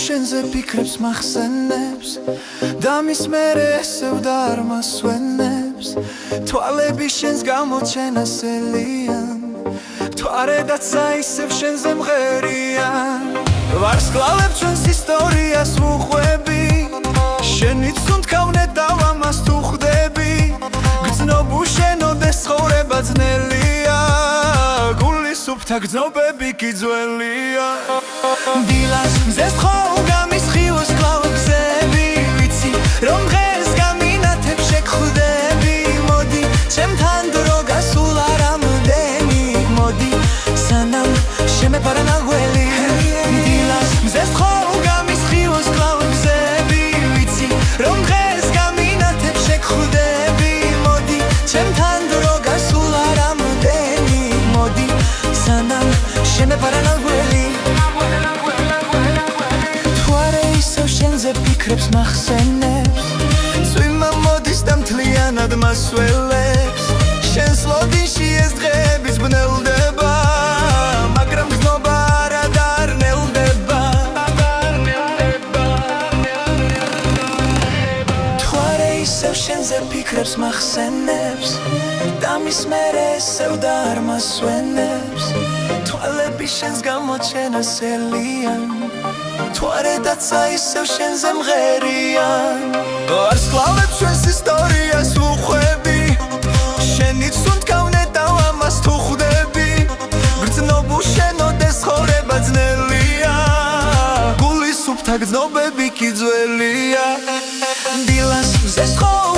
შენზე ფიქრებს მახსენებს და მის მერე ესევ და არ მასვენებს თვალები შენს გამოჩენასელიან თვარედაც აისევ შენზე მღერიან ვარსკვლავებ ჩვენს ისტორიას ვუყვები შენით სუნთქავნე დავამას თუ ხვდები გრძნობ უშენოდეს ცხოვრება ძნელია გულის სუფთა გრძნობები კი ძველია დილას მზეს ხოვ გამისხივოს კლავ გზები ვიცი რომ დღეს გამინათებ შეგხვდები მოდი ჩემთან დრო გასულ არამდენი მოდი სანამ შემეპარანა გველი დილას მზეს ხოვ გამისხივოს კლავ გზები ვიცი რომ დღეს გამინათებ შეგხვდები მოდი ჩემთან დრო გასულ არამდენი მოდი სანამ შემეპარანა გველი ფიქრებს მახსენებს წვიმა მოდის და მთლიანად მასველებს შენს ლოდინში ეს დღეების ბნელდება მაგრამ გზნობა არა დარნელდება თვარე ისევ შენზე ფიქრებს მახსენებს და მის მერე ესევ და არ მასვენებს თვალები შენს გამოჩენასელიან თვარედაც აისევ შენზე მღერიან ვარსკვლავებ ჩვენს ისტორიას ვუყვები შენით სუნთქავნე დავამას თუ ხვდები გრძნობ უშენოდეს ცხოვრება ძნელია გულის სუფთა გრძნობები კი ძველია დილას მზეს ხოვ